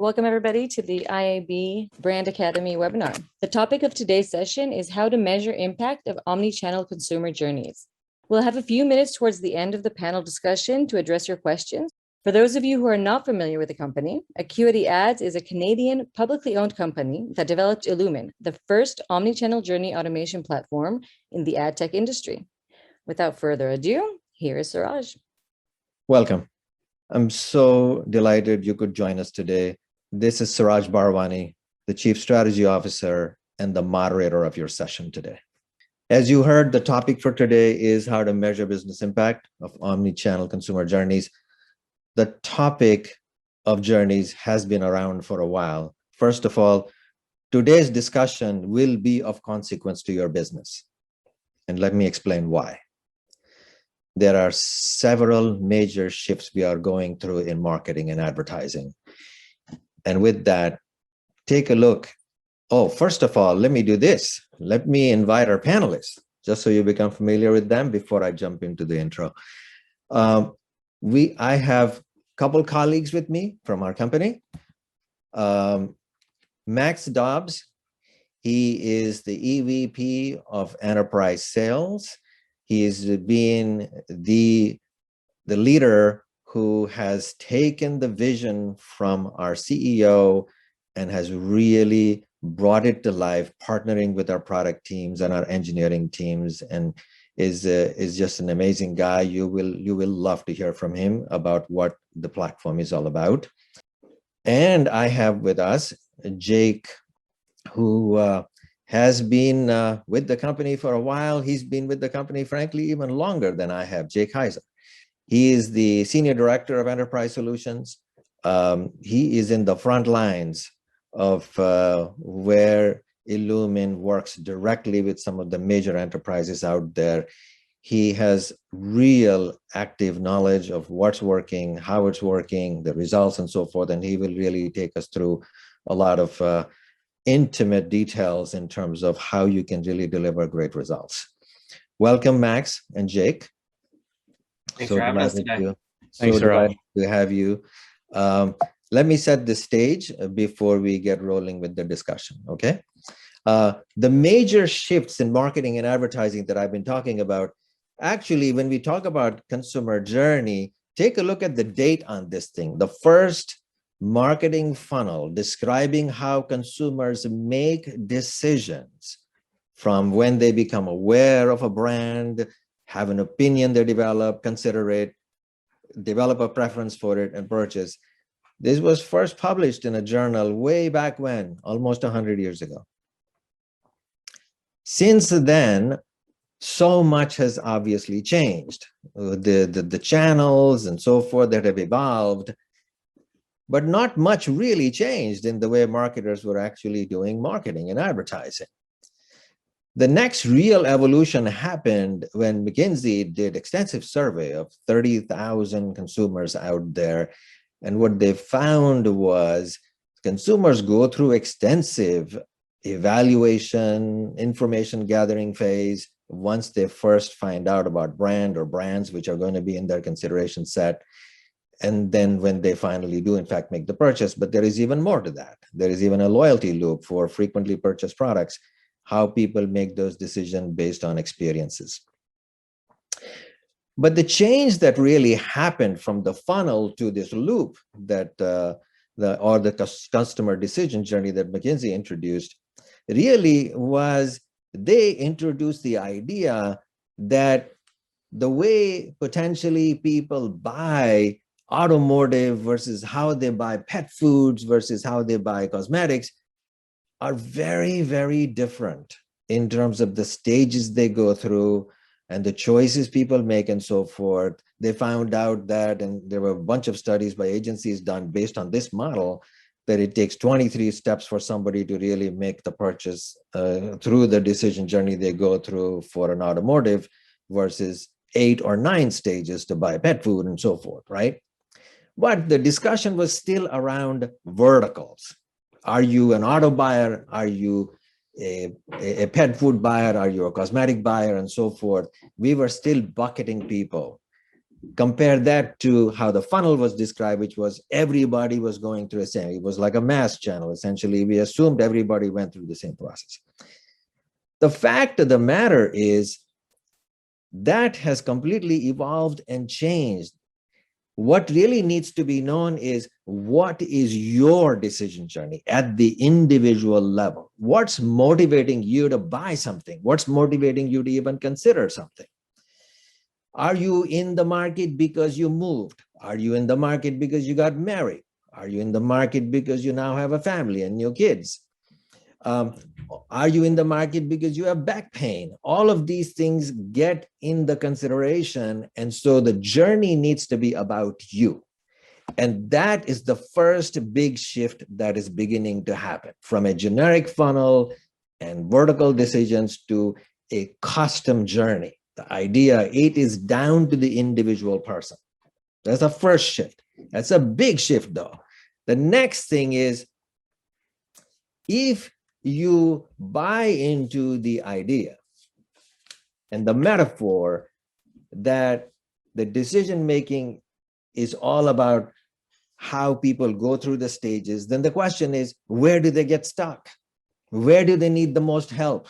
Welcome everybody to the IAB Brand Academy webinar. The topic of today's session is how to measure impact of omnichannel consumer journeys. We'll have a few minutes towards the end of the panel discussion to address your questions. For those of you who are not familiar with the company, Acuity Ads is a Canadian publicly owned company that developed Illumin, the first omnichannel journey automation platform in the ad tech industry. Without further ado, here is Seraj. Welcome. I'm so delighted you could join us today. This is Seraj Bharwani, the Chief Strategy Officer and the moderator of your session today. As you heard, the topic for today is how to measure business impact of omni-channel consumer journeys. The topic of journeys has been around for a while. First of all, today's discussion will be of consequence to your business. And let me explain why. There are several major shifts we are going through in marketing and advertising. And with that, take a look. Oh, first of all, let me do this. Let me invite our panelists, just so you become familiar with them before I jump into the intro. I have a couple colleagues with me from our company. Max Dobbs, he is the EVP of Enterprise Sales. He is being the leader who has taken the vision from our CEO and has really brought it to life, partnering with our product teams and our engineering teams, and is just an amazing guy. You will love to hear from him about what the platform is all about. And I have with us Jake, who has been with the company for a while. He's been with the company, frankly, even longer than I have, Jake Heiser. He is the Senior Director of Enterprise Solutions. He is in the front lines of where Illumin works directly with some of the major enterprises out there. He has real active knowledge of what's working, how it's working, the results and so forth, and he will really take us through a lot of intimate details in terms of how you can really deliver great results. Welcome, Max and Jake. Thanks for having us today. Thanks, Seraj. To have you. Let me set the stage before we get rolling with the discussion, okay? The major shifts in marketing and advertising that I've been talking about, actually, when we talk about consumer journey, take a look at the date on this thing. The first marketing funnel describing how consumers make decisions from when they become aware of a brand, have an opinion they develop, consider it, develop a preference for it, and purchase. This was first published in a journal way back when, almost 100 years ago. Since then, so much has obviously changed. The channels and so forth that have evolved, but not much really changed in the way marketers were actually doing marketing and advertising. The next real evolution happened when McKinsey did extensive survey of 30,000 consumers out there. And what they found was consumers go through extensive evaluation, information gathering phase once they first find out about brand or brands which are going to be in their consideration set. And then when they finally do, in fact, make the purchase. But there is even more to that. There is even a loyalty loop for frequently purchased products, how people make those decisions based on experiences. But the change that really happened from the funnel to this loop that the customer decision journey that McKinsey introduced really was they introduced the idea that the way potentially people buy automotive versus how they buy pet foods versus how they buy cosmetics are very, very different in terms of the stages they go through and the choices people make and so forth. They found out that, and there were a bunch of studies by agencies done based on this model, that it takes 23 steps for somebody to really make the purchase through the decision journey they go through for an automotive versus 8 or 9 stages to buy pet food and so forth, right? But the discussion was still around verticals. Are you an auto buyer? Are you a pet food buyer? Are you a cosmetic buyer? And so forth. We were still bucketing people Compare that to how the funnel was described, which was everybody was going through the same. It was like a mass channel. Essentially, we assumed everybody went through the same process. The fact of the matter is that has completely evolved and changed. What really needs to be known is what is your decision journey at the individual level? What's motivating you to buy something? What's motivating you to even consider something? Are you in the market because you moved? Are you in the market because you got married? Are you in the market because you now have a family and new kids? Are you in the market because you have back pain? All of these things get in the consideration. And so the journey needs to be about you. And that is the first big shift that is beginning to happen from a generic funnel and vertical decisions to a custom journey. The idea, it is down to the individual person. That's the first shift. That's a big shift though. The next thing is, if you buy into the idea and the metaphor that the decision making is all about how people go through the stages, then the question is, where do they get stuck? Where do they need the most help?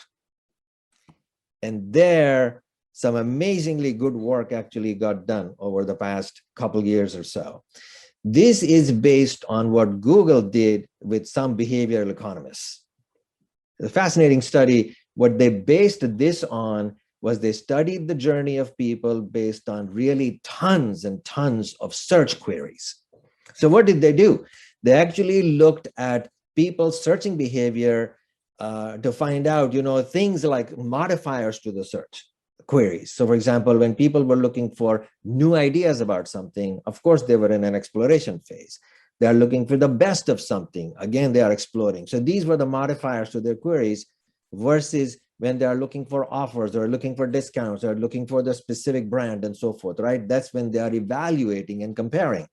And there, some amazingly good work actually got done over the past couple years or so. This is based on what Google did with some behavioral economists. The fascinating study, what they based this on was they studied the journey of people based on really tons and tons of search queries. So what did they do? They actually looked at people's searching behavior to find out, things like modifiers to the search queries. So for example, when people were looking for new ideas about something, of course, they were in an exploration phase. They are looking for the best of something. Again, they are exploring. So these were the modifiers to their queries versus when they are looking for offers or looking for discounts or looking for the specific brand and so forth, right? That's when they are evaluating and comparing.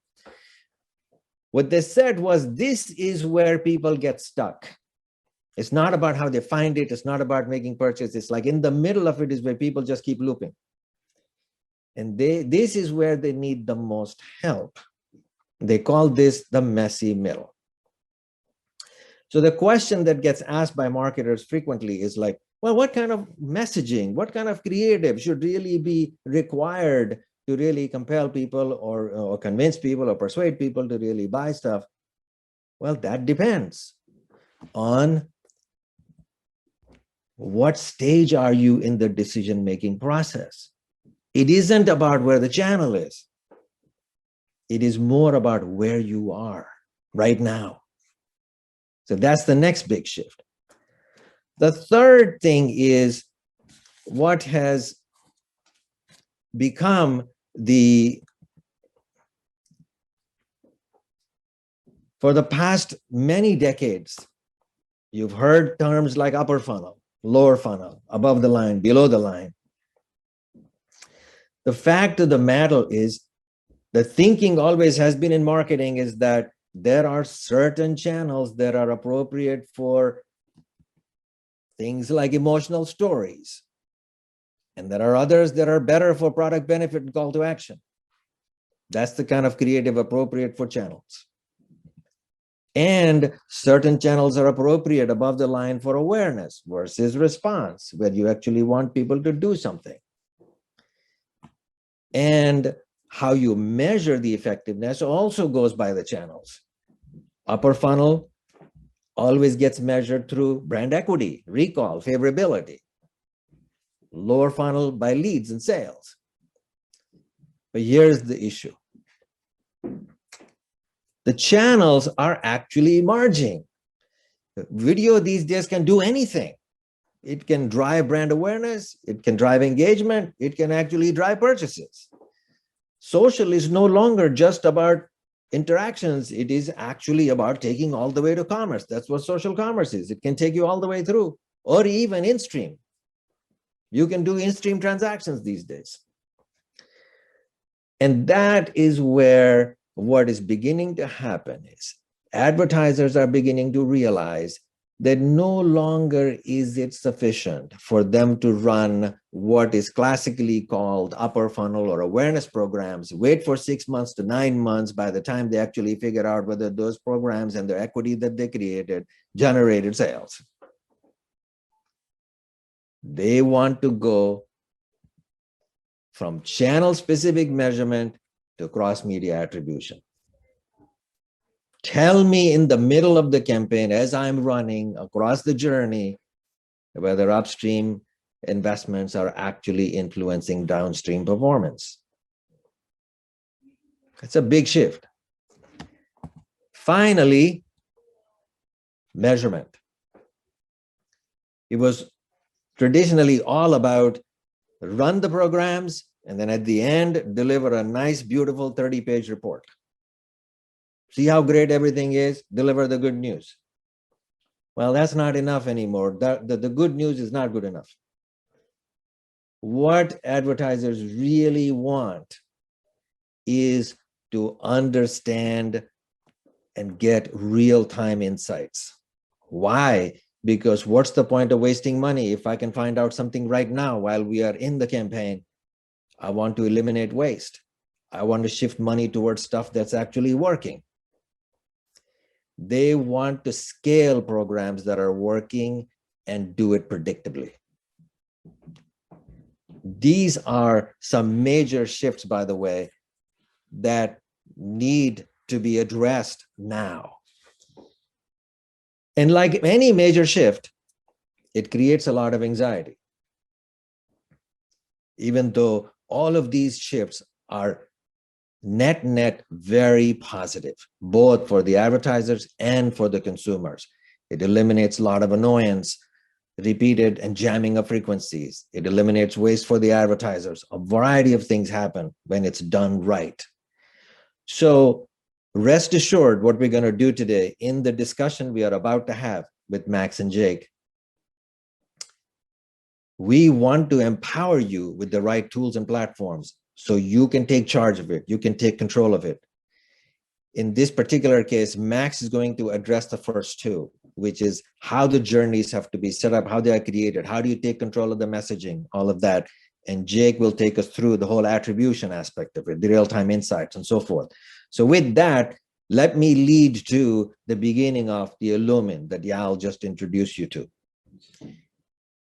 What they said was, this is where people get stuck. It's not about how they find it. It's not about making purchases. It's like in the middle of it is where people just keep looping. And this is where they need the most help. They call this the messy middle. So the question that gets asked by marketers frequently is like, well, what kind of messaging, what kind of creative should really be required to really compel people or convince people or persuade people to really buy stuff? Well, that depends on what stage are you in the decision-making process. It isn't about where the channel is. It is more about where you are right now. So that's the next big shift. The third thing is what has become for the past many decades, you've heard terms like upper funnel, lower funnel, above the line, below the line. The fact of the matter is, the thinking always has been in marketing is that there are certain channels that are appropriate for things like emotional stories. And there are others that are better for product benefit and call to action. That's the kind of creative appropriate for channels. And certain channels are appropriate above the line for awareness versus response, where you actually want people to do something. And how you measure the effectiveness also goes by the channels. Upper funnel always gets measured through brand equity, recall, favorability. Lower funnel by leads and sales. But here's the issue. The channels are actually emerging. Video these days can do anything. It can drive brand awareness. It can drive engagement. It can actually drive purchases. Social is no longer just about interactions. It is actually about taking all the way to commerce. That's what social commerce is. It can take you all the way through, or even in-stream. You can do in-stream transactions these days. And that is where what is beginning to happen is advertisers are beginning to realize that no longer is it sufficient for them to run what is classically called upper funnel or awareness programs, wait for 6 months to 9 months by the time they actually figure out whether those programs and the equity that they created generated sales. They want to go from channel-specific measurement to cross-media attribution. Tell me in the middle of the campaign, as I'm running across the journey, whether upstream investments are actually influencing downstream performance. It's a big shift. Finally, measurement. It was traditionally all about run the programs and then at the end, deliver a nice, beautiful 30-page report. See how great everything is, deliver the good news. Well, that's not enough anymore. The good news is not good enough. What advertisers really want is to understand and get real-time insights. Why? Because what's the point of wasting money if I can find out something right now while we are in the campaign? I want to eliminate waste. I want to shift money towards stuff that's actually working. They want to scale programs that are working and do it predictably. These are some major shifts, by the way, that need to be addressed now. And like any major shift, it creates a lot of anxiety. Even though all of these shifts are net very positive, both for the advertisers and for the consumers. It eliminates a lot of annoyance, repeated and jamming of frequencies. It eliminates waste for the advertisers. A variety of things happen when it's done right. So rest assured, what we're going to do today in the discussion we are about to have with Max and Jake, we want to empower you with the right tools and platforms so you can take charge of it, you can take control of it. In this particular case, Max is going to address the first two, which is how the journeys have to be set up, how they are created, how do you take control of the messaging, all of that. And Jake will take us through the whole attribution aspect of it, the real-time insights and so forth. So with that, let me lead to the beginning of the illumin that Yal just introduced you to.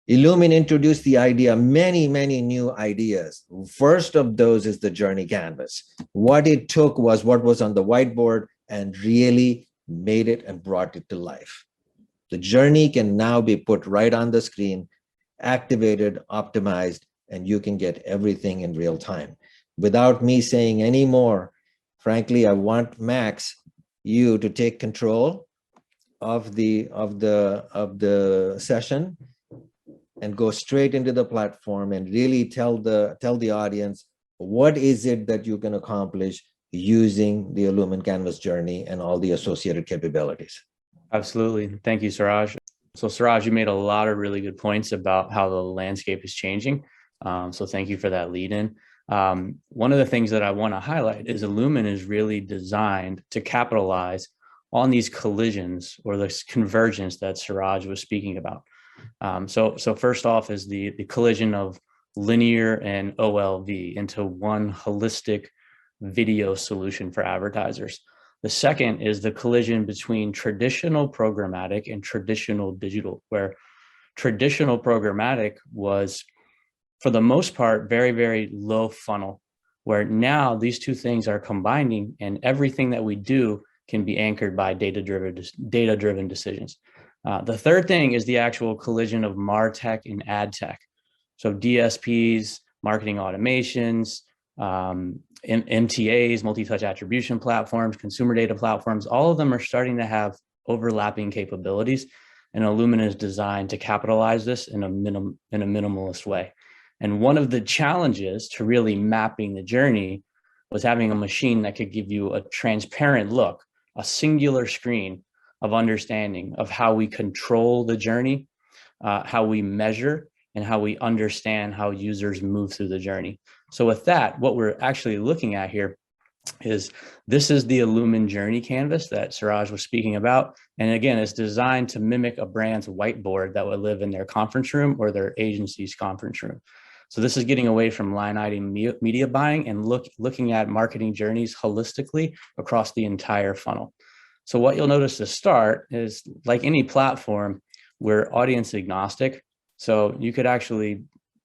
Illumin introduced the idea, many new ideas. First of those is the journey canvas. What it took was what was on the whiteboard and really made it and brought it to life. The journey can now be put right on the screen, activated, optimized, and you can get everything in real time. Without me saying any more, frankly, I want Max, you to take control of the session and go straight into the platform and really tell the audience what is it that you can accomplish using the illumin canvas journey and all the associated capabilities. Absolutely. Thank you, Seraj. So Seraj, you made a lot of really good points about how the landscape is changing. So thank you for that lead in. One of the things that I want to highlight is illumin is really designed to capitalize on these collisions or this convergence that Seraj was speaking about. So first off is the collision of linear and OLV into one holistic video solution for advertisers. The second is the collision between traditional programmatic and traditional digital, where traditional programmatic was, for the most part, very low funnel, where now these two things are combining and everything that we do can be anchored by data-driven decisions. The third thing is the actual collision of MarTech and AdTech. So DSPs, marketing automations, MTAs, multi-touch attribution platforms, consumer data platforms, all of them are starting to have overlapping capabilities, and illumin is designed to capitalize this in a minimalist way. And one of the challenges to really mapping the journey was having a machine that could give you a transparent look, a singular screen of understanding of how we control the journey, how we measure, and how we understand how users move through the journey. So with that, what we're actually looking at here is this is the illumin journey canvas that Seraj was speaking about. And again, it's designed to mimic a brand's whiteboard that would live in their conference room or their agency's conference room. So this is getting away from line item media buying and looking at marketing journeys holistically across the entire funnel. So what you'll notice to start is, like any platform, we're audience agnostic. So you could actually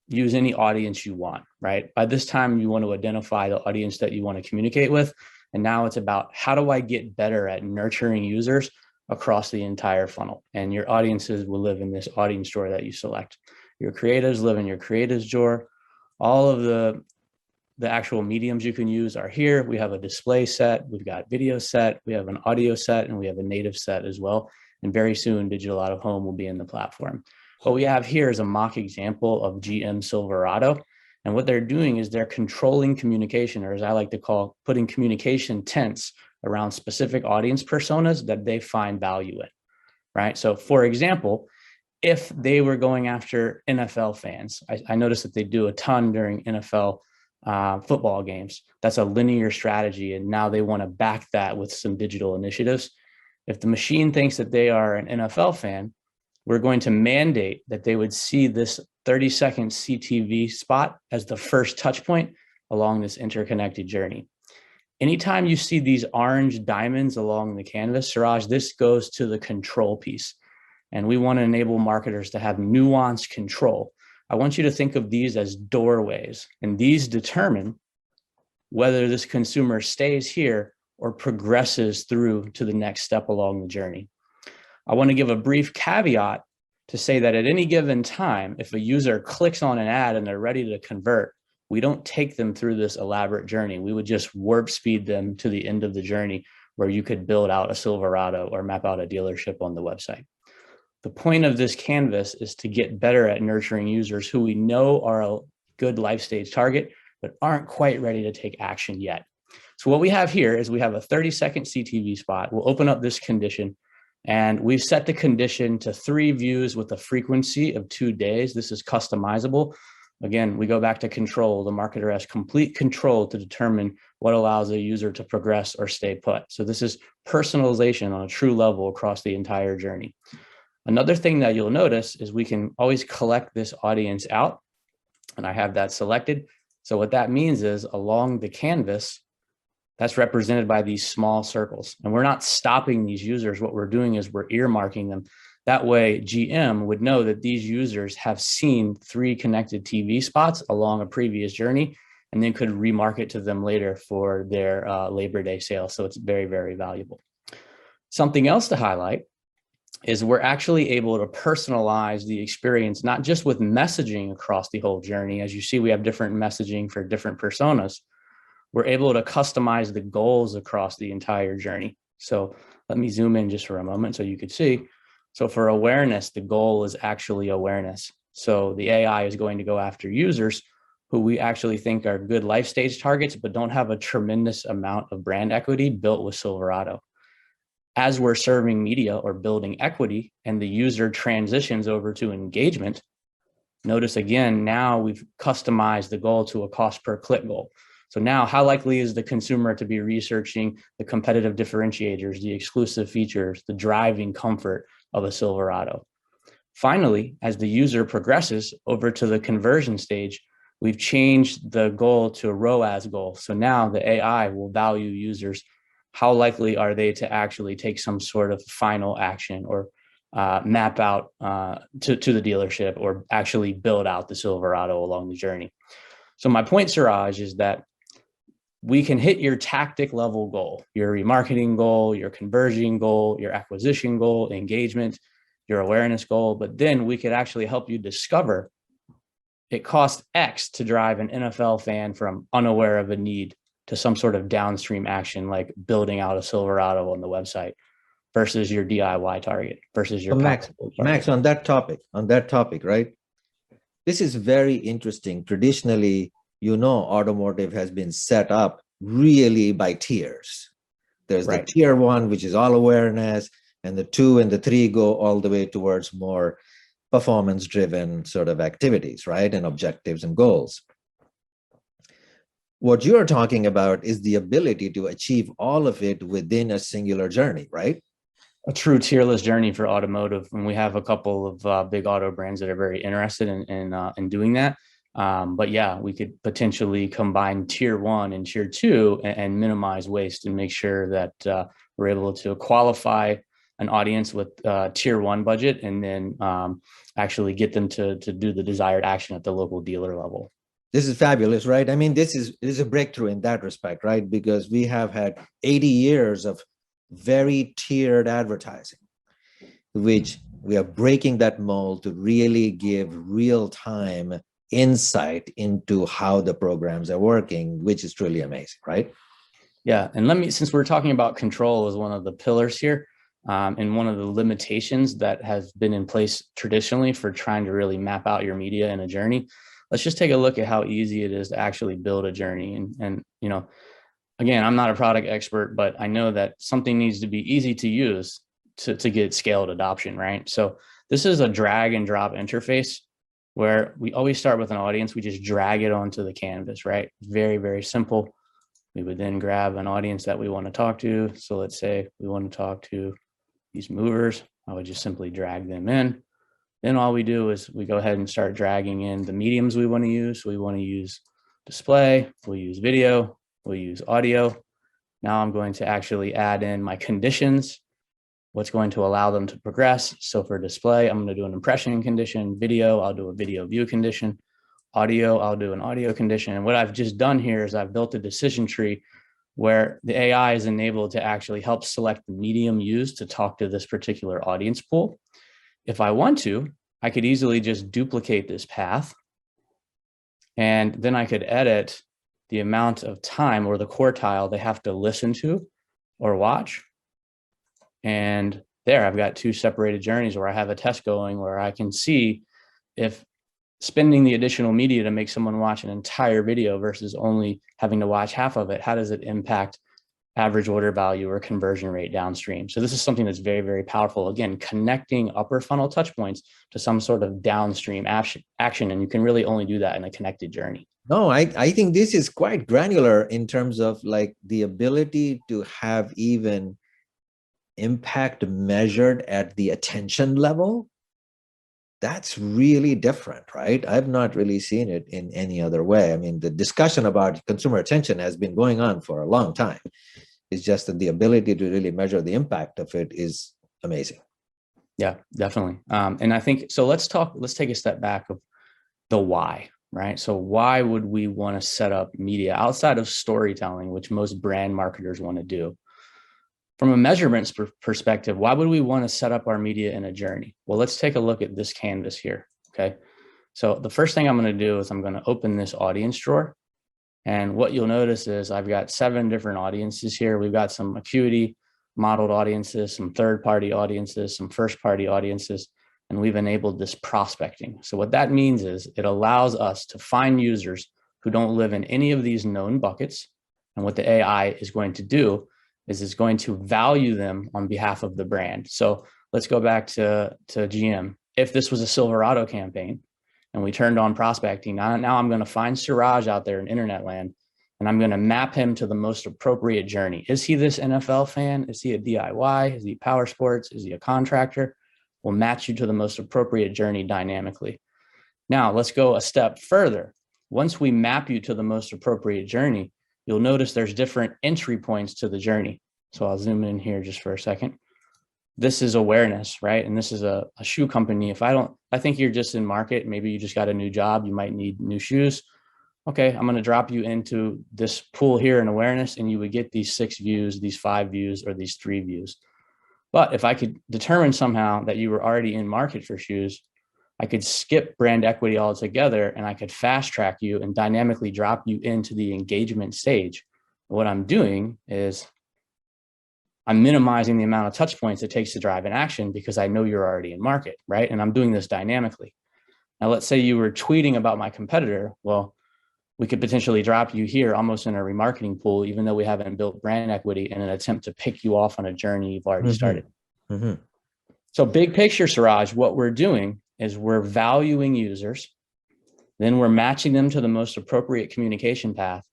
use any audience you want, right? By this time, you want to identify the audience that you want to communicate with. And now it's about, how do I get better at nurturing users across the entire funnel? And your audiences will live in this audience drawer that you select. Your creatives live in your creatives drawer. All of the actual mediums you can use are here. We have a display set, we've got video set, we have an audio set, and we have a native set as well. And very soon, digital out of home will be in the platform. What we have here is a mock example of GM Silverado. And what they're doing is they're controlling communication, or as I like to call, putting communication tents around specific audience personas that they find value in, right? So for example, if they were going after NFL fans, I noticed that they do a ton during NFL football games. That's a linear strategy. And now they want to back that with some digital initiatives. If the machine thinks that they are an NFL fan, we're going to mandate that they would see this 30-second CTV spot as the first touch point along this interconnected journey. Anytime you see these orange diamonds along the canvas, Seraj, this goes to the control piece. And we want to enable marketers to have nuanced control. I want you to think of these as doorways, and these determine whether this consumer stays here or progresses through to the next step along the journey. I want to give a brief caveat to say that at any given time, if a user clicks on an ad and they're ready to convert, we don't take them through this elaborate journey. We would just warp speed them to the end of the journey where you could build out a Silverado or map out a dealership on the website. The point of this canvas is to get better at nurturing users who we know are a good life stage target, but aren't quite ready to take action yet. So what we have here is we have a 30-second CTV spot. We'll open up this condition, and we've set the condition to 3 views with a frequency of 2 days. This is customizable. Again, we go back to control. The marketer has complete control to determine what allows a user to progress or stay put. So this is personalization on a true level across the entire journey. Another thing that you'll notice is we can always collect this audience out, and I have that selected. So what that means is along the canvas, that's represented by these small circles. And we're not stopping these users. What we're doing is we're earmarking them. That way, GM would know that these users have seen 3 connected TV spots along a previous journey, and then could remarket to them later for their Labor Day sale. So it's very, very valuable. Something else to highlight is we're actually able to personalize the experience, not just with messaging across the whole journey. As you see, we have different messaging for different personas. We're able to customize the goals across the entire journey. So let me zoom in just for a moment so you could see. So for awareness, the goal is actually awareness. So the AI is going to go after users who we actually think are good life stage targets, but don't have a tremendous amount of brand equity built with Silverado. As we're serving media or building equity and the user transitions over to engagement, notice again, now we've customized the goal to a cost per click goal. So now how likely is the consumer to be researching the competitive differentiators, the exclusive features, the driving comfort of a Silverado? Finally, as the user progresses over to the conversion stage, we've changed the goal to a ROAS goal. So now the AI will value users. How likely are they to actually take some sort of final action or map out to the dealership or actually build out the Silverado along the journey? So my point, Seraj, is that we can hit your tactic level goal, your remarketing goal, your conversion goal, your acquisition goal, engagement, your awareness goal, but then we could actually help you discover it costs X to drive an NFL fan from unaware of a need to some sort of downstream action, like building out a Silverado on the website versus your DIY target versus your Max, on that topic, right? This is very interesting. Traditionally, automotive has been set up really by tiers. There's the tier 1, which is all awareness, and the 2 and the 3 go all the way towards more performance-driven sort of activities, right? And objectives and goals. what you're talking about is the ability to achieve all of it within a singular journey, right? A true tierless journey for automotive, and we have a couple of big auto brands that are very interested in doing that. But yeah, we could potentially combine tier 1 and tier 2 and minimize waste and make sure that we're able to qualify an audience with tier 1 budget, and then actually get them to do the desired action at the local dealer level. This is fabulous, right? I mean, this is a breakthrough in that respect, right? Because we have had 80 years of very tiered advertising, which we are breaking that mold to really give real-time insight into how the programs are working, which is truly amazing, right? Yeah, and since we're talking about control as one of the pillars here, and one of the limitations that has been in place traditionally for trying to really map out your media in a journey, let's just take a look at how easy it is to actually build a journey. And you know, again, I'm not a product expert, but I know that something needs to be easy to use to get scaled adoption, right? So this is a drag and drop interface where we always start with an audience. We just drag it onto the canvas, right? Very, very simple. We would then grab an audience that we want to talk to. So let's say we want to talk to these movers. I would just simply drag them in. Then all we do is we go ahead and start dragging in the mediums we want to use. So we want to use display, we'll use video, we'll use audio. Now I'm going to actually add in my conditions, what's going to allow them to progress. So for display, I'm going to do an impression condition. Video, I'll do a video view condition. Audio, I'll do an audio condition. And what I've just done here is I've built a decision tree where the AI is enabled to actually help select the medium used to talk to this particular audience pool. If I want to, I could easily just duplicate this path, and then I could edit the amount of time or the quartile they have to listen to or watch. And there I've got 2 separated journeys where I have a test going where I can see if spending the additional media to make someone watch an entire video versus only having to watch half of it, how does it impact average order value or conversion rate downstream? So this is something that's very, very powerful. Again, connecting upper funnel touch points to some sort of downstream action. And you can really only do that in a connected journey. No, I think this is quite granular in terms of like the ability to have even impact measured at the attention level. That's really different, right? I've not really seen it in any other way. I mean, the discussion about consumer attention has been going on for a long time. It's just that the ability to really measure the impact of it is amazing. Yeah, definitely. And I think, so let's take a step back of the why, right? So why would we want to set up media outside of storytelling, which most brand marketers want to do? From a measurements perspective, why would we want to set up our media in a journey? Well, let's take a look at this canvas here, okay? So the first thing I'm going to do is I'm going to open this audience drawer. And what you'll notice is I've got 7 different audiences here. We've got some Acuity modeled audiences, some third-party audiences, some first-party audiences, and we've enabled this prospecting. So what that means is it allows us to find users who don't live in any of these known buckets. And what the AI is going to do is it's going to value them on behalf of the brand. So let's go back to GM. If this was a Silverado campaign and we turned on prospecting, now I'm going to find Seraj out there in internet land, and I'm going to map him to the most appropriate journey. Is he this NFL fan? Is he a DIY? Is he power sports? Is he a contractor? We'll match you to the most appropriate journey dynamically. Now let's go a step further. Once we map you to the most appropriate journey, you'll notice there's different entry points to the journey. So I'll zoom in here just for a second. This is awareness, right? And this is a shoe company. I think you're just in market, maybe you just got a new job, you might need new shoes. Okay, I'm going to drop you into this pool here in awareness, and you would get these 6 views, these 5 views, or these 3 views. But if I could determine somehow that you were already in market for shoes, I could skip brand equity altogether, and I could fast track you and dynamically drop you into the engagement stage. What I'm doing is I'm minimizing the amount of touch points it takes to drive an action because I know you're already in market, right? And I'm doing this dynamically. Now, let's say you were tweeting about my competitor. Well, we could potentially drop you here almost in a remarketing pool, even though we haven't built brand equity, in an attempt to pick you off on a journey you've already started. Mm-hmm. So big picture, Seraj, what we're doing is we're valuing users, then we're matching them to the most appropriate communication path,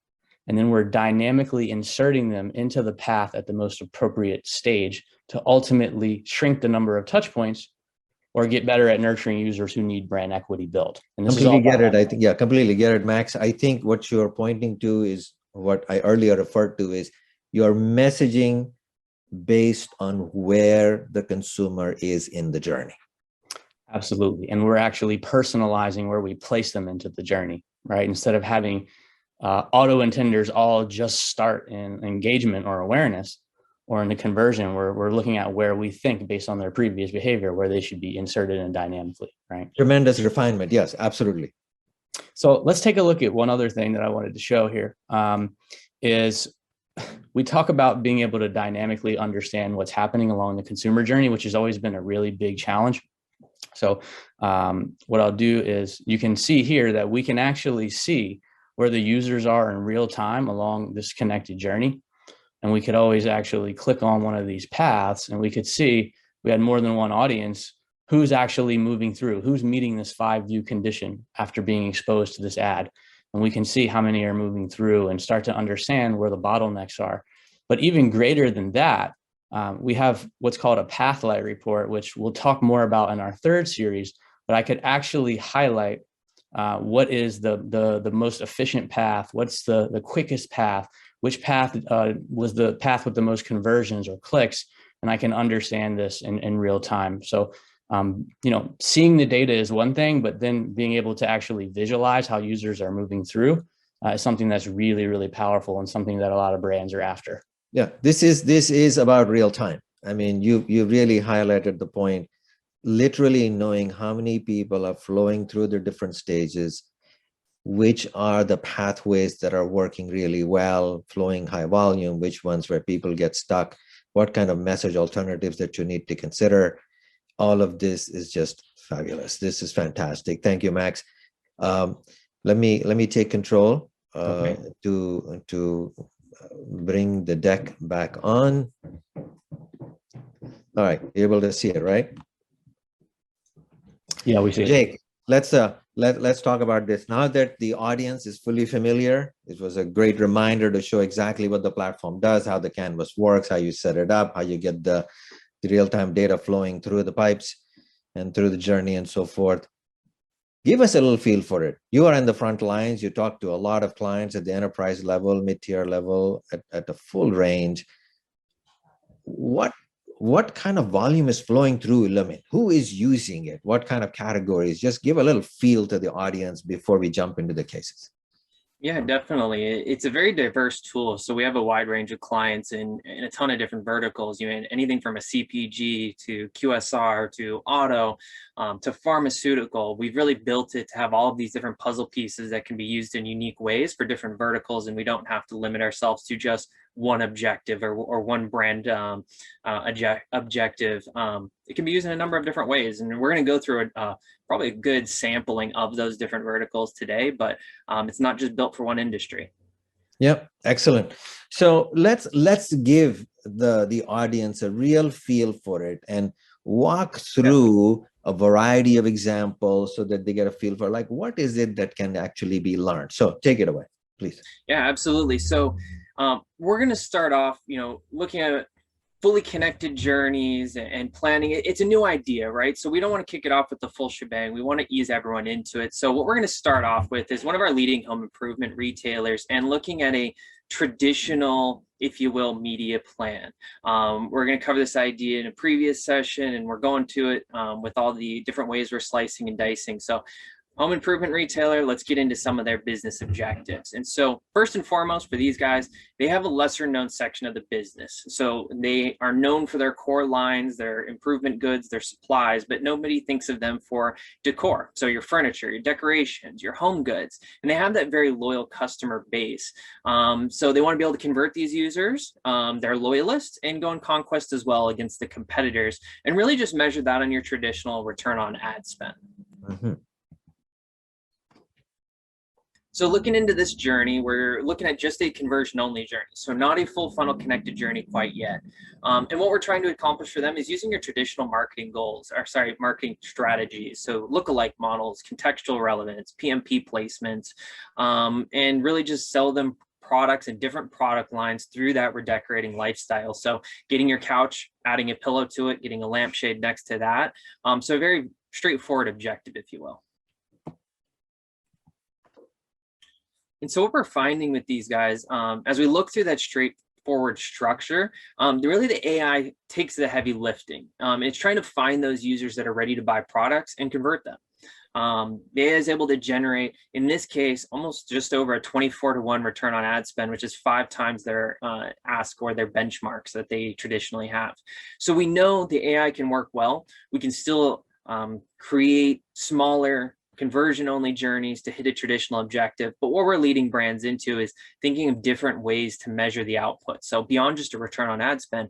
And then we're dynamically inserting them into the path at the most appropriate stage to ultimately shrink the number of touch points or get better at nurturing users who need brand equity built. And this completely is all get it. I think, yeah, completely get it, Max. I think what you're pointing to is what I earlier referred to is your messaging based on where the consumer is in the journey. Absolutely. And we're actually personalizing where we place them into the journey, right? Instead of having auto intenders all just start in engagement or awareness or in the conversion, we're looking at where we think based on their previous behavior, where they should be inserted in dynamically, right? Tremendous refinement. Yes, absolutely. So let's take a look at one other thing that I wanted to show here is we talk about being able to dynamically understand what's happening along the consumer journey, which has always been a really big challenge. So what I'll do is you can see here that we can actually see where the users are in real time along this connected journey. And we could always actually click on one of these paths and we could see we had more than one audience who's actually moving through, who's meeting this 5-view condition after being exposed to this ad. And we can see how many are moving through and start to understand where the bottlenecks are. But even greater than that, we have what's called a pathlight report, which we'll talk more about in our third series, but I could actually highlight what is the most efficient path, what's the quickest path, which path was the path with the most conversions or clicks, and I can understand this in real time. So, seeing the data is one thing, but then being able to actually visualize how users are moving through is something that's really, really powerful and something that a lot of brands are after. Yeah, this is about real time. I mean, you really highlighted the point. Literally knowing how many people are flowing through the different stages, which are the pathways that are working really well, flowing high volume, which ones where people get stuck, what kind of message alternatives that you need to consider. All of this is just fabulous. This is fantastic. Thank you, Max. Let me take control to bring the deck back on. All right, you're able to see it, right? Yeah, we see it. Jake, let's talk about this. Now that the audience is fully familiar, it was a great reminder to show exactly what the platform does, how the canvas works, how you set it up, how you get the real-time data flowing through the pipes and through the journey and so forth. Give us a little feel for it. You are in the front lines. You talk to a lot of clients at the enterprise level, mid-tier level, at the full range. What kind of volume is flowing through illumin? Who is using it? What kind of categories? Just give a little feel to the audience before we jump into the cases. Yeah, definitely. It's a very diverse tool. So we have a wide range of clients in a ton of different verticals. You know, anything from a CPG to QSR to auto to pharmaceutical. We've really built it to have all of these different puzzle pieces that can be used in unique ways for different verticals, and we don't have to limit ourselves to just one objective or one brand objective. It can be used in a number of different ways, and we're going to go through probably a good sampling of those different verticals today, but it's not just built for one industry. Yep, excellent. So let's give the audience a real feel for it and walk through a variety of examples so that they get a feel for like what is it that can actually be learned. So take it away, please. Yeah, absolutely. So we're going to start off, looking at fully connected journeys and planning. It's a new idea, right? So we don't want to kick it off with the full shebang. We want to ease everyone into it. So what we're going to start off with is one of our leading home improvement retailers and looking at a traditional, if you will, media plan. We're going to cover this idea in a previous session, and we're going to it with all the different ways we're slicing and dicing. So home improvement retailer, let's get into some of their business objectives. And so first and foremost for these guys, they have a lesser known section of the business. So they are known for their core lines, their improvement goods, their supplies, but nobody thinks of them for decor. So your furniture, your decorations, your home goods, and they have that very loyal customer base. So they want to be able to convert these users, they're loyalists, and go on conquest as well against the competitors, and really just measure that on your traditional return on ad spend. Mm-hmm. So looking into this journey, we're looking at just a conversion only journey. So not a full funnel connected journey quite yet. And what we're trying to accomplish for them is using your traditional marketing marketing strategies. So lookalike models, contextual relevance, PMP placements, and really just sell them products and different product lines through that redecorating lifestyle. So getting your couch, adding a pillow to it, getting a lampshade next to that. So a very straightforward objective, if you will. And so what we're finding with these guys, as we look through that straightforward structure, really the AI takes the heavy lifting. It's trying to find those users that are ready to buy products and convert them. The AI is able to generate, in this case, almost just over a 24-to-1 return on ad spend, which is 5 times their ask or their benchmarks that they traditionally have. So we know the AI can work well. We can still create smaller conversion-only journeys to hit a traditional objective. But what we're leading brands into is thinking of different ways to measure the output. So beyond just a return on ad spend,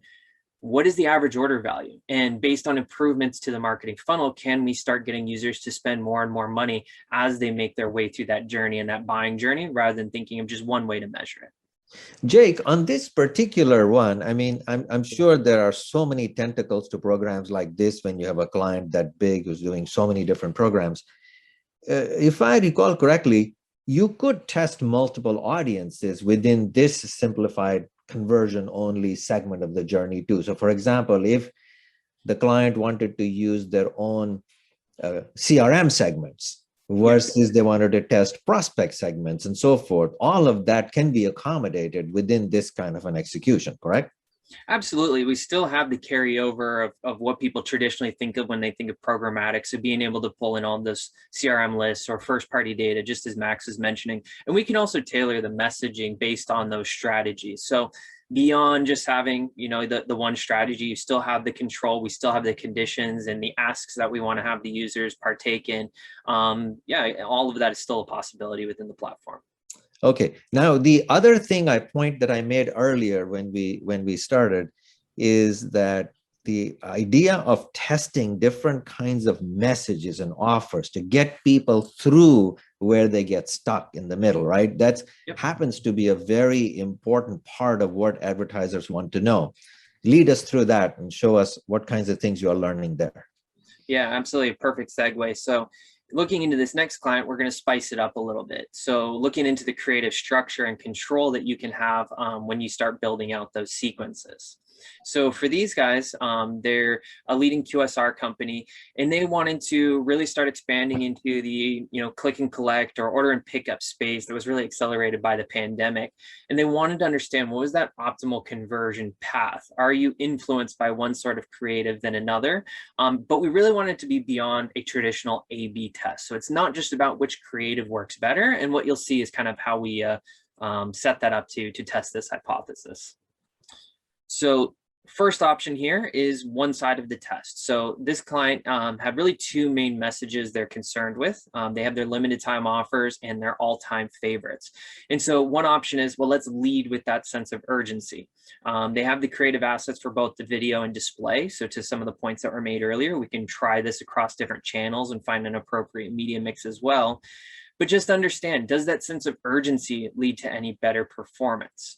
what is the average order value? And based on improvements to the marketing funnel, can we start getting users to spend more and more money as they make their way through that journey and that buying journey, rather than thinking of just one way to measure it? Jake, on this particular one, I mean, I'm sure there are so many tentacles to programs like this when you have a client that big who's doing so many different programs. If I recall correctly, you could test multiple audiences within this simplified conversion only segment of the journey too. So for example, if the client wanted to use their own CRM segments versus they wanted to test prospect segments and so forth, all of that can be accommodated within this kind of an execution, correct? Absolutely. We still have the carryover of what people traditionally think of when they think of programmatic. So being able to pull in all this CRM lists or first party data, just as Max was mentioning. And we can also tailor the messaging based on those strategies. So beyond just having, you know, the one strategy, you still have the control, we still have the conditions and the asks that we want to have the users partake in. Yeah, all of that is still a possibility within the platform. Okay. Now, the other thing that I made earlier when we started is that the idea of testing different kinds of messages and offers to get people through where they get stuck in the middle, right? That happens to be a very important part of what advertisers want to know. Lead us through that and show us what kinds of things you are learning there. Yeah, absolutely. Perfect segue. So looking into this next client, we're going to spice it up a little bit. So looking into the creative structure and control that you can have when you start building out those sequences. So for these guys, they're a leading QSR company, and they wanted to really start expanding into the, you know, click and collect or order and pickup space that was really accelerated by the pandemic. And they wanted to understand, what was that optimal conversion path? Are you influenced by one sort of creative than another? But we really wanted it to be beyond a traditional A/B test. So it's not just about which creative works better. And what you'll see is kind of how we set that up to test this hypothesis. So first option here is one side of the test. So this client had really 2 main messages they're concerned with. They have their limited time offers and their all-time favorites. And so one option is, well, let's lead with that sense of urgency. They have the creative assets for both the video and display. So to some of the points that were made earlier, we can try this across different channels and find an appropriate media mix as well. But just understand, does that sense of urgency lead to any better performance?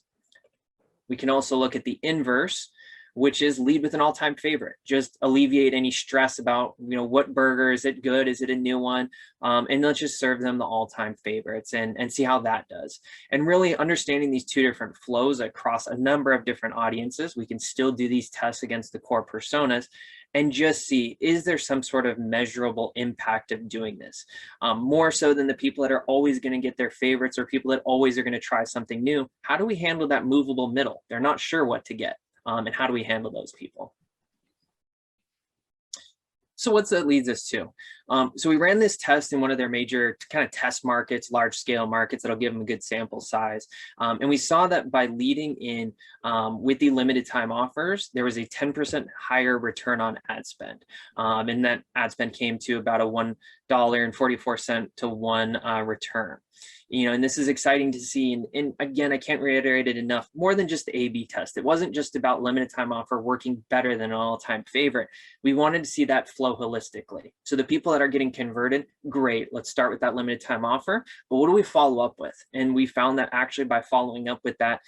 We can also look at the inverse, which is lead with an all-time favorite. Just alleviate any stress about, you know, what burger, is it good? Is it a new one? And let's just serve them the all-time favorites and see how that does. And really understanding these 2 different flows across a number of different audiences, we can still do these tests against the core personas and just see, is there some sort of measurable impact of doing this? More so than the people that are always going to get their favorites or people that always are going to try something new. How do we handle that movable middle? They're not sure what to get. And how do we handle those people? So what's that leads us to? So we ran this test in one of their major kind of test markets, large scale markets that'll give them a good sample size. And we saw that by leading in with the limited time offers, there was a 10% higher return on ad spend. And that ad spend came to about a $1.44 to 1 return. You know, and this is exciting to see. And again, I can't reiterate it enough, more than just the A/B test. It wasn't just about limited time offer working better than an all-time favorite. We wanted to see that flow holistically. So the people that are getting converted, great, let's start with that limited time offer. But what do we follow up with? And we found that actually by following up with that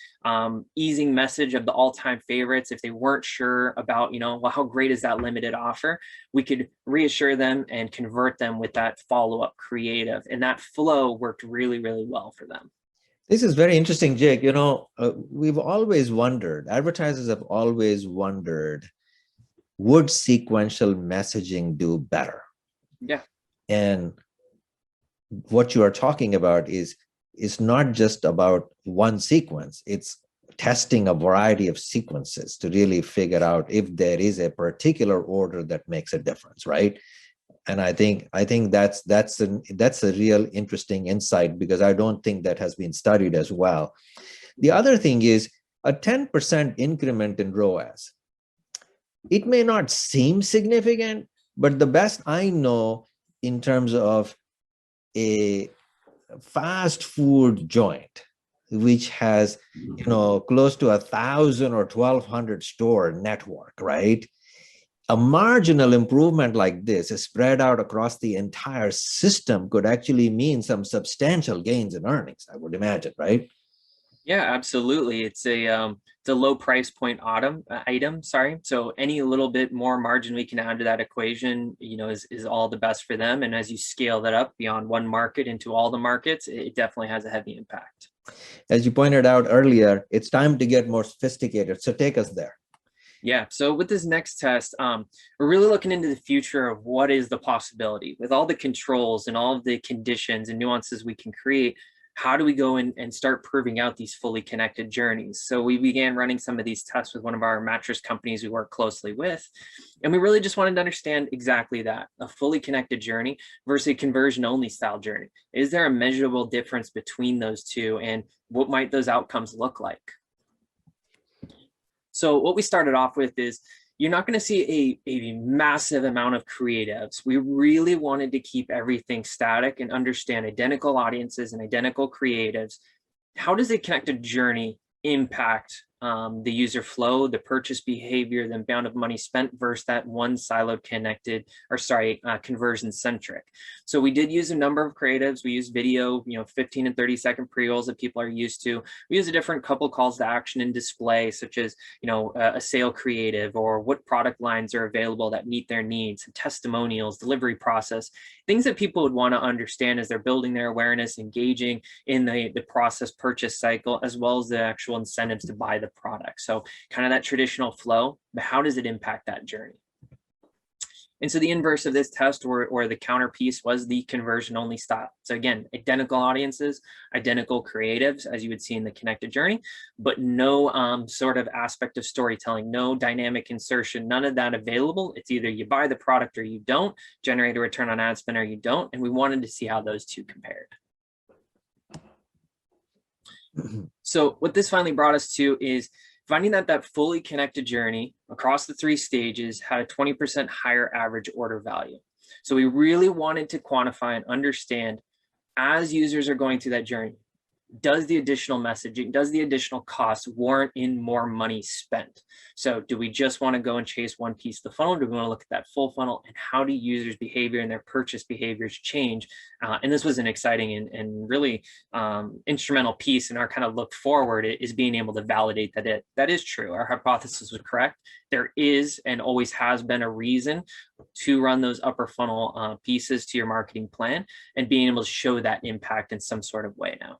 easing message of the all-time favorites, if they weren't sure about, you know, well, how great is that limited offer, we could reassure them and convert them with that follow-up creative. And that flow worked really, really well for them. This is very interesting, Jake. We've always wondered, advertisers have always wondered, would sequential messaging do better? Yeah. And what you are talking about is not just about one sequence. It's testing a variety of sequences to really figure out if there is a particular order that makes a difference, right? And I think that's a real interesting insight, because I don't think that has been studied as well. The other thing is a 10% increment in ROAS. It may not seem significant, but the best I know in terms of a fast food joint, which has close to 1,000 or 1,200 store network, right? A marginal improvement like this is spread out across the entire system could actually mean some substantial gains in earnings, I would imagine, right? Yeah, absolutely. It's a low price point item. Sorry. So any little bit more margin we can add to that equation, is all the best for them. And as you scale that up beyond one market into all the markets, it definitely has a heavy impact. As you pointed out earlier, it's time to get more sophisticated. So take us there. Yeah. So with this next test, we're really looking into the future of what is the possibility with all the controls and all of the conditions and nuances we can create. How do we go in and start proving out these fully connected journeys? So we began running some of these tests with one of our mattress companies we work closely with. And we really just wanted to understand exactly that, a fully connected journey versus a conversion only style journey. Is there a measurable difference between those two, and what might those outcomes look like? So what we started off with is, you're not going to see a massive amount of creatives. We really wanted to keep everything static and understand identical audiences and identical creatives. How does a connected journey impact the user flow, the purchase behavior, the amount of money spent versus that one siloed conversion centric? So we did use a number of creatives. We used video, 15 and 30-second pre-rolls that people are used to. We use a different couple calls to action and display, such as, a sale creative, or what product lines are available that meet their needs, testimonials, delivery process, things that people would want to understand as they're building their awareness, engaging in the process purchase cycle, as well as the actual incentives to buy the product. So kind of that traditional flow, but how does it impact that journey? And so the inverse of this test, or the counter piece, was the conversion only style. So again, identical audiences, identical creatives, as you would see in the connected journey, but no sort of aspect of storytelling, no dynamic insertion, none of that available. It's either you buy the product or you don't, generate a return on ad spend or you don't. And we wanted to see how those two compared. So what this finally brought us to is finding that fully connected journey across the 3 stages had a 20% higher average order value. So we really wanted to quantify and understand, as users are going through that journey, does the additional messaging, does the additional cost warrant in more money spent? So do we just want to go and chase one piece of the funnel? Do we want to look at that full funnel, and how do users' behavior and their purchase behaviors change? And this was an exciting and really instrumental piece in our kind of look forward, is being able to validate that is true. Our hypothesis was correct. There is and always has been a reason to run those upper funnel pieces to your marketing plan, and being able to show that impact in some sort of way now.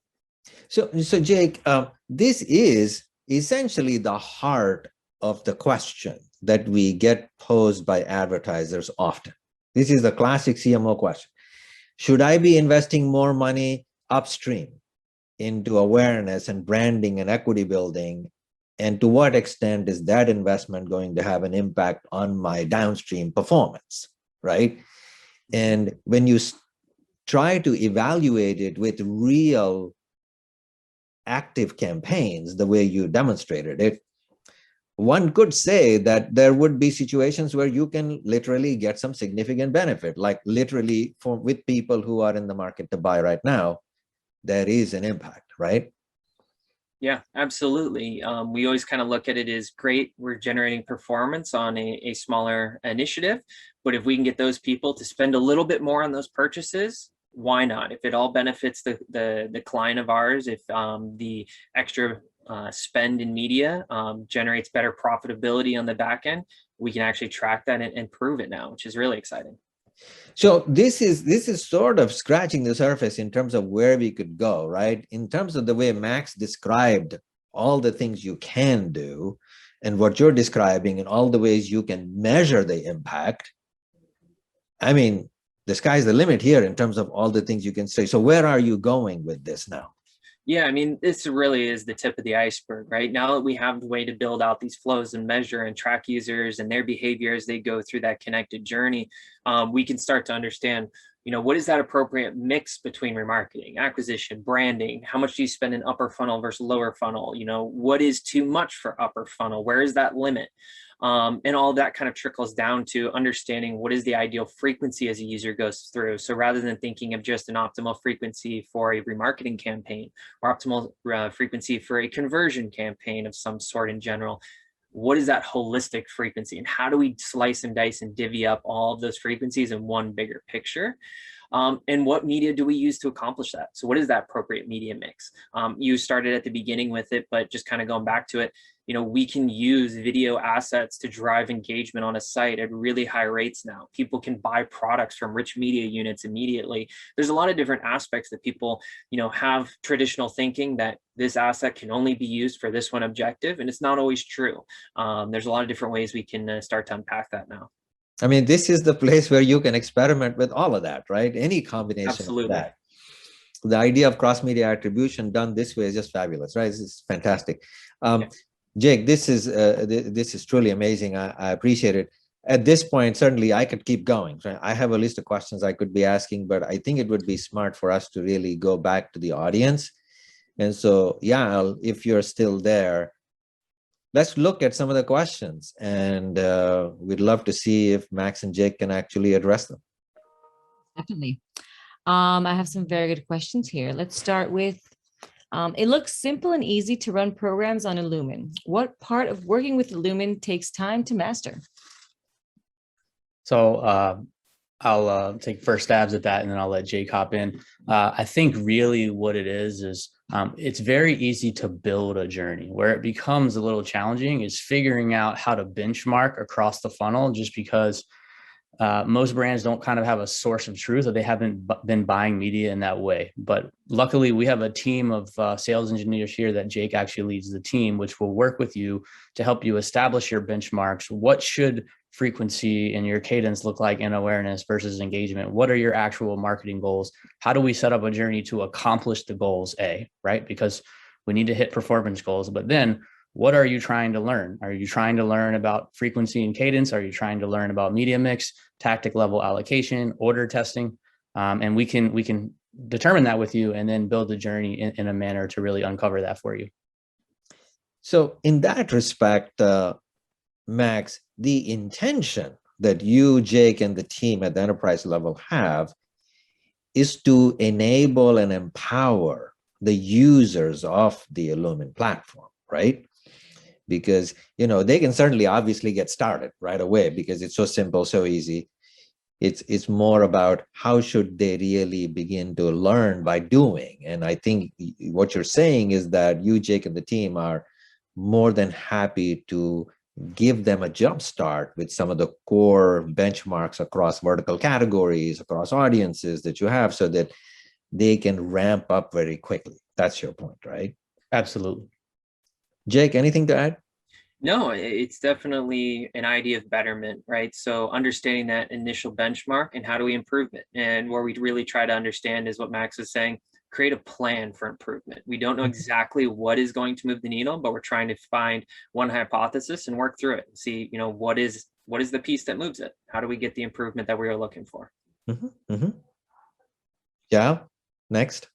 So Jake, this is essentially the heart of the question that we get posed by advertisers often. This is the classic CMO question. Should I be investing more money upstream into awareness and branding and equity building? And to what extent is that investment going to have an impact on my downstream performance, right? And when you try to evaluate it with real active campaigns, the way you demonstrated it, one could say that there would be situations where you can literally get some significant benefit, like literally with people who are in the market to buy right now, there is an impact, right? Yeah, absolutely. We always kind of look at it as, great, we're generating performance on a smaller initiative, but if we can get those people to spend a little bit more on those purchases, why not? If it all benefits the client of ours, if the extra spend in media generates better profitability on the back end, we can actually track that and prove it now, which is really exciting. So this is sort of scratching the surface in terms of where we could go, right? In terms of the way Max described all the things you can do and what you're describing and all the ways you can measure the impact. I mean, the sky's the limit here in terms of all the things you can say. So where are you going with this now? Yeah, I mean, this really is the tip of the iceberg, right? Now that we have the way to build out these flows and measure and track users and their behavior as they go through that connected journey, we can start to understand, what is that appropriate mix between remarketing, acquisition, branding? How much do you spend in upper funnel versus lower funnel? What is too much for upper funnel? Where is that limit? And all of that kind of trickles down to understanding what is the ideal frequency as a user goes through. So rather than thinking of just an optimal frequency for a remarketing campaign or optimal frequency for a conversion campaign of some sort in general, what is that holistic frequency, and how do we slice and dice and divvy up all of those frequencies in one bigger picture? And what media do we use to accomplish that? So what is that appropriate media mix? You started at the beginning with it, but just kind of going back to it, we can use video assets to drive engagement on a site at really high rates now. People can buy products from rich media units immediately. There's a lot of different aspects that people, have traditional thinking that this asset can only be used for this one objective, and it's not always true. There's a lot of different ways we can start to unpack that now. I mean, this is the place where you can experiment with all of that, right? Any combination Absolutely. of that. The idea of cross-media attribution done this way is just fabulous, right? It's fantastic. Yeah. Jake, this is truly amazing. I appreciate it. At this point, certainly I could keep going. Right? I have a list of questions I could be asking, but I think it would be smart for us to really go back to the audience. And so, yeah, if you're still there, let's look at some of the questions, and we'd love to see if Max and Jake can actually address them. Definitely. I have some very good questions here. Let's start with, it looks simple and easy to run programs on Illumin. What part of working with Illumin takes time to master? So I'll take first stabs at that, and then I'll let Jake hop in. I think really what it is it's very easy to build a journey. Where it becomes a little challenging is figuring out how to benchmark across the funnel, just because most brands don't kind of have a source of truth, or they haven't been buying media in that way. But luckily, we have a team of sales engineers here that Jake actually leads the team, which will work with you to help you establish your benchmarks. What should frequency and your cadence look like in awareness versus engagement? What are your actual marketing goals? How do we set up a journey to accomplish the goals, right? Because we need to hit performance goals, but then what are you trying to learn? Are you trying to learn about frequency and cadence? Are you trying to learn about media mix, tactic level allocation, order testing? And we can determine that with you and then build the journey in a manner to really uncover that for you. So in that respect, Max, the intention that you, Jake, and the team at the enterprise level have is to enable and empower the users of the Illumin platform, right? Because, they can certainly obviously get started right away because it's so simple, so easy. It's more about how should they really begin to learn by doing. And I think what you're saying is that you, Jake, and the team are more than happy to give them a jump start with some of the core benchmarks across vertical categories, across audiences that you have, so that they can ramp up very quickly. That's your point, right? Absolutely. Jake, anything to add? No, it's definitely an idea of betterment, right? So understanding that initial benchmark and how do we improve it? And where we really try to understand is what Max was saying, create a plan for improvement. We don't know exactly what is going to move the needle, but we're trying to find one hypothesis and work through it and see, what is the piece that moves it? How do we get the improvement that we are looking for? Yeah, next.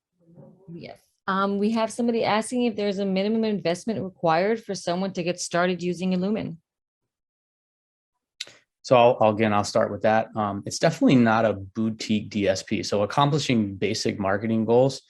Yes. We have somebody asking if there's a minimum investment required for someone to get started using Illumin. So I'll start with that. It's definitely not a boutique DSP. So accomplishing basic marketing goals.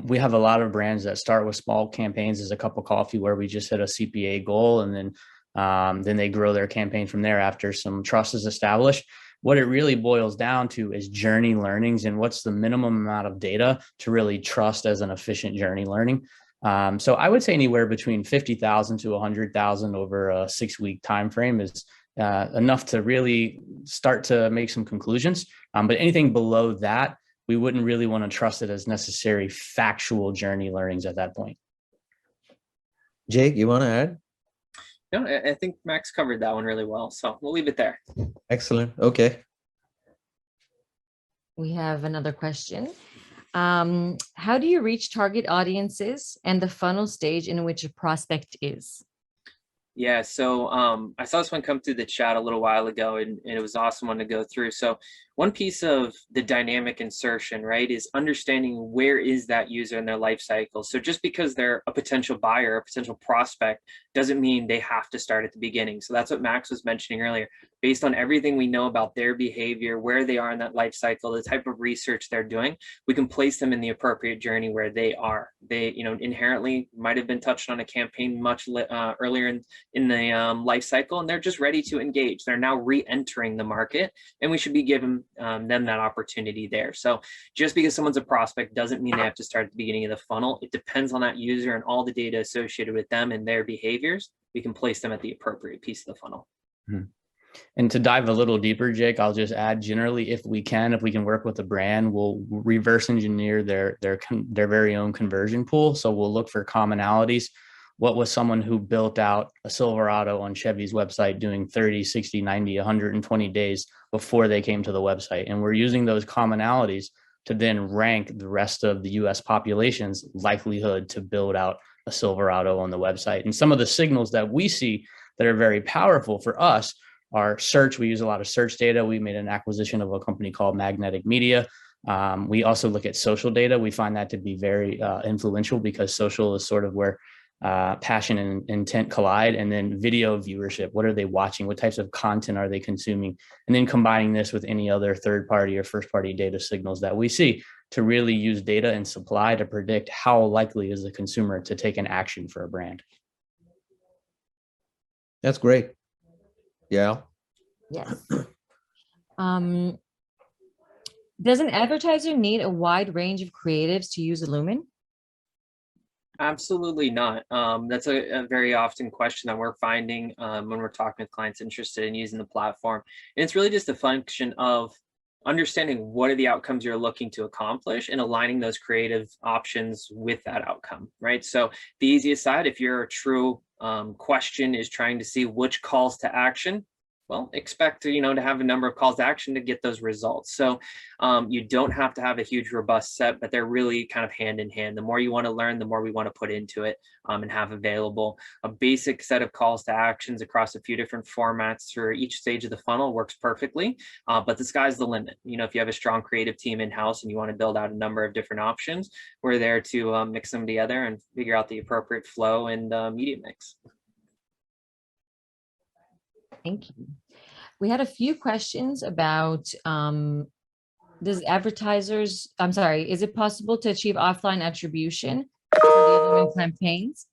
We have a lot of brands that start with small campaigns as a cup of coffee, where we just hit a CPA goal, and then they grow their campaign from there after some trust is established. What it really boils down to is journey learnings and what's the minimum amount of data to really trust as an efficient journey learning. So I would say anywhere between 50,000 to 100,000 over a 6-week time frame is enough to really start to make some conclusions. But anything below that, we wouldn't really want to trust it as necessary factual journey learnings at that point. Jake, you want to add? No, I think Max covered that one really well. So we'll leave it there. Excellent. Okay. We have another question. How do you reach target audiences and the funnel stage in which a prospect is? Yeah, so I saw this one come through the chat a little while ago, and it was an awesome one to go through. So one piece of the dynamic insertion, right, is understanding where is that user in their life cycle. So just because they're a potential buyer, a potential prospect, doesn't mean they have to start at the beginning. So that's what Max was mentioning earlier. Based on everything we know about their behavior, where they are in that life cycle, the type of research they're doing, we can place them in the appropriate journey where they are. They, inherently might have been touched on a campaign much earlier in the life cycle, and they're just ready to engage. They're now re-entering the market, and we should be giving them that opportunity there. So just because someone's a prospect doesn't mean they have to start at the beginning of the funnel. It depends on that user and all the data associated with them and their behaviors. We can place them at the appropriate piece of the funnel. Mm-hmm. And to dive a little deeper, Jake, I'll just add, generally, if we can work with a brand, we'll reverse engineer their very own conversion pool. So we'll look for commonalities. What was someone who built out a Silverado on Chevy's website doing 30, 60, 90, 120 days before they came to the website? And we're using those commonalities to then rank the rest of the US population's likelihood to build out a Silverado on the website. And some of the signals that we see that are very powerful for us are search. We use a lot of search data. We made an acquisition of a company called Magnetic Media. We also look at social data. We find that to be very influential because social is sort of where passion and intent collide. And then video viewership. What are they watching? What types of content are they consuming? And then combining this with any other third-party or first-party data signals that we see to really use data and supply to predict how likely is the consumer to take an action for a brand. That's great. Yeah. Yes. Does an advertiser need a wide range of creatives to use illumin? Absolutely not. That's a very often question that we're finding when we're talking with clients interested in using the platform. And it's really just a function of understanding what are the outcomes you're looking to accomplish and aligning those creative options with that outcome, right? So the easiest side, if your true question is trying to see which calls to action, well, expect to have a number of calls to action to get those results. So you don't have to have a huge robust set, but they're really kind of hand in hand. The more you want to learn, the more we want to put into it and have available. A basic set of calls to actions across a few different formats for each stage of the funnel works perfectly, but the sky's the limit. If you have a strong creative team in-house and you want to build out a number of different options, we're there to mix them together and figure out the appropriate flow and media mix. Thank you. We had a few questions about is it possible to achieve offline attribution for the illumin campaigns?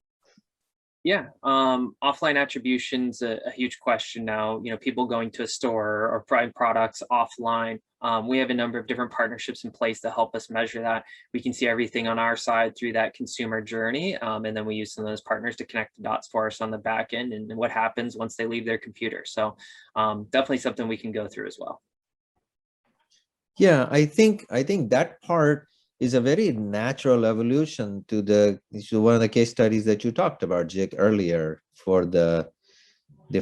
Yeah, offline attribution's a huge question now. People going to a store or buying products offline. We have a number of different partnerships in place to help us measure that. We can see everything on our side through that consumer journey, and then we use some of those partners to connect the dots for us on the back end and what happens once they leave their computer. So definitely something we can go through as well. Yeah, I think that part is a very natural evolution to one of the case studies that you talked about, Jake, earlier for the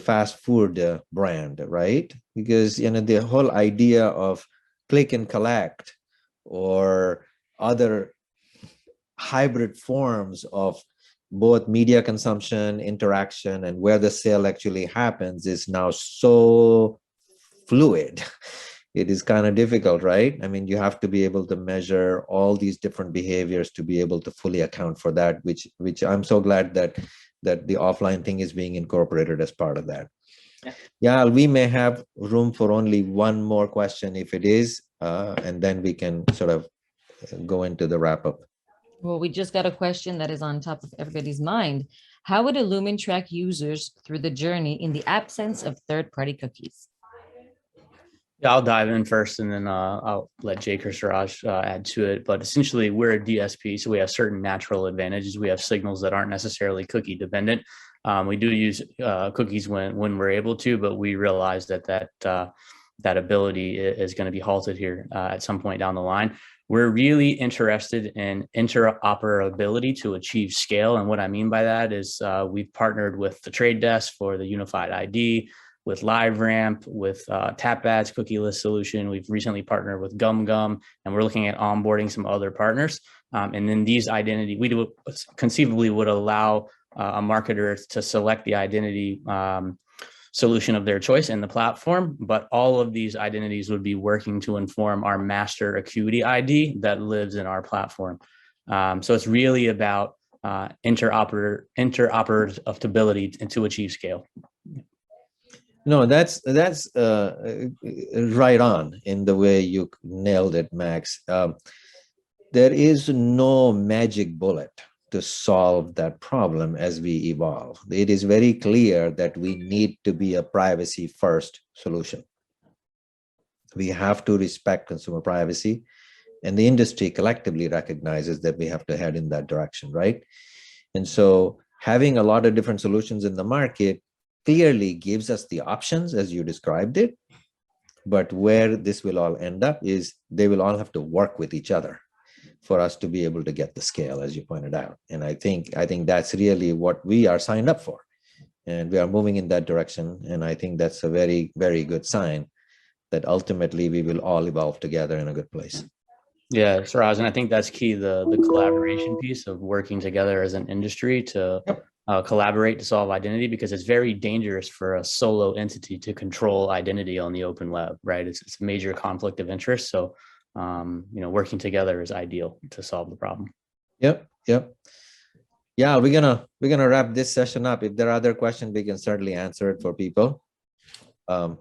fast food brand, right? Because the whole idea of click and collect or other hybrid forms of both media consumption, interaction, and where the sale actually happens is now so fluid. It is kind of difficult, right? I mean, you have to be able to measure all these different behaviors to be able to fully account for that, which I'm so glad that the offline thing is being incorporated as part of that. Yeah, we may have room for only one more question if it is, and then we can sort of go into the wrap up. Well, we just got a question that is on top of everybody's mind. How would illumin track users through the journey in the absence of third-party cookies? Yeah, I'll dive in first and then I'll let Jake or Seraj add to it. But essentially, we're a DSP, so we have certain natural advantages. We have signals that aren't necessarily cookie dependent. We do use cookies when we're able to, but we realize that ability is going to be halted here at some point down the line. We're really interested in interoperability to achieve scale. And what I mean by that is we've partnered with the Trade Desk for the unified ID, with LiveRamp, with TapAds cookieless solution. We've recently partnered with GumGum, and we're looking at onboarding some other partners. And then these identity, we do conceivably would allow a marketer to select the identity solution of their choice in the platform, but all of these identities would be working to inform our master Acuity ID that lives in our platform. So it's really about interoperability and to achieve scale. No, that's right on in the way you nailed it, Max. There is no magic bullet to solve that problem as we evolve. It is very clear that we need to be a privacy-first solution. We have to respect consumer privacy, and the industry collectively recognizes that we have to head in that direction, right? And so having a lot of different solutions in the market clearly gives us the options as you described it, but where this will all end up is they will all have to work with each other for us to be able to get the scale, as you pointed out. And I think that's really what we are signed up for. And we are moving in that direction. And I think that's a very, very good sign that ultimately we will all evolve together in a good place. Yeah, Seraj, and I think that's key, the collaboration piece of working together as an industry to collaborate to solve identity, because it's very dangerous for a solo entity to control identity on the open web, right? It's a major conflict of interest. So working together is ideal to solve the problem. Yep. Yeah, we're gonna wrap this session up. If there are other questions, we can certainly answer it for people. Do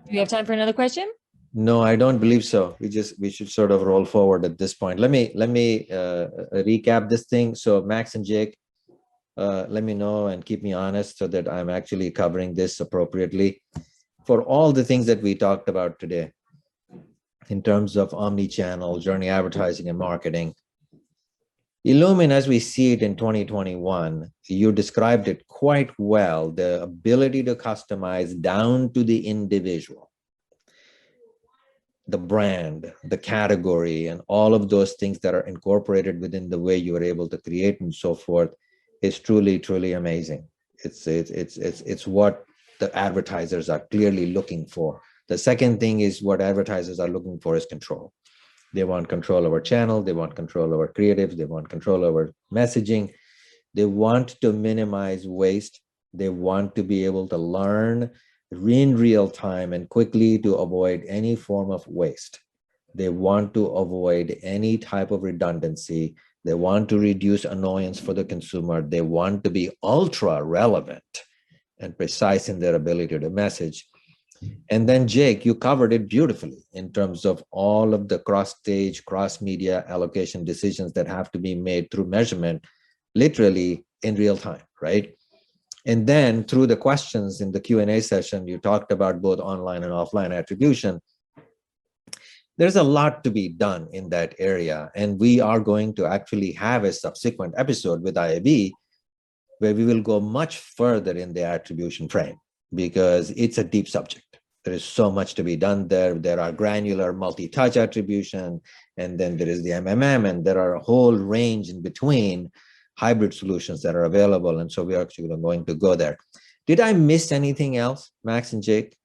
you have time for another question? No, I don't believe so. We should sort of roll forward at this point. Let me recap this thing. So Max and Jake, let me know and keep me honest so that I'm actually covering this appropriately. For all the things that we talked about today, in terms of omni-channel, journey advertising and marketing, illumin, as we see it in 2021, you described it quite well, the ability to customize down to the individual, the brand, the category, and all of those things that are incorporated within the way you are able to create and so forth is truly, truly amazing. It's what the advertisers are clearly looking for. The second thing is what advertisers are looking for is control. They want control over channel. They want control over creatives. They want control over messaging. They want to minimize waste. They want to be able to learn in real time and quickly to avoid any form of waste. They want to avoid any type of redundancy. They want to reduce annoyance for the consumer. They want to be ultra relevant and precise in their ability to message. And then Jake, you covered it beautifully in terms of all of the cross-stage, cross-media allocation decisions that have to be made through measurement, literally in real time, right? And then through the questions in the Q&A session, you talked about both online and offline attribution. There's a lot to be done in that area. And we are going to actually have a subsequent episode with IAB where we will go much further in the attribution frame, because it's a deep subject. There is so much to be done there. There are granular multi-touch attribution, and then there is the MMM, and there are a whole range in between hybrid solutions that are available. And so we are actually going to go there. Did I miss anything else, Max and Jake?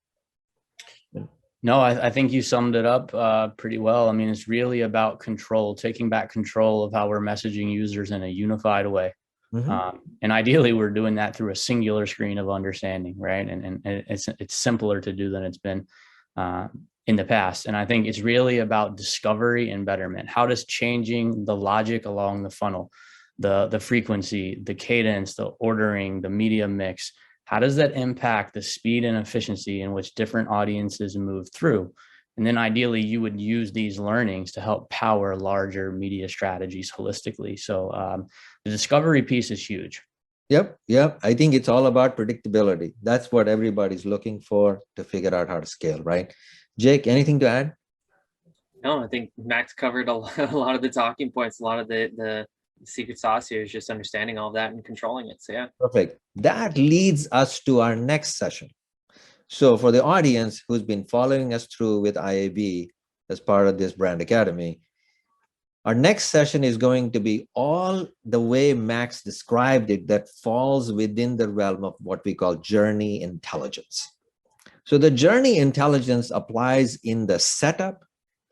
No, I think you summed it up pretty well. I mean, it's really about control, taking back control of how we're messaging users in a unified way. Mm-hmm. And ideally, we're doing that through a singular screen of understanding, right? And it's simpler to do than it's been in the past. And I think it's really about discovery and betterment. How does changing the logic along the funnel, the frequency, the cadence, the ordering, the media mix, how does that impact the speed and efficiency in which different audiences move through? And then ideally, you would use these learnings to help power larger media strategies holistically. So the discovery piece is huge. Yep. I think it's all about predictability. That's what everybody's looking for to figure out how to scale, right? Jake, anything to add? No, I think Max covered a lot of the talking points, a lot of the The secret sauce here is just understanding all of that and controlling it. So yeah. Perfect. That leads us to our next session. So for the audience who's been following us through with IAB as part of this Brand Academy, our next session is going to be all the way Max described it, that falls within the realm of what we call journey intelligence. So the journey intelligence applies in the setup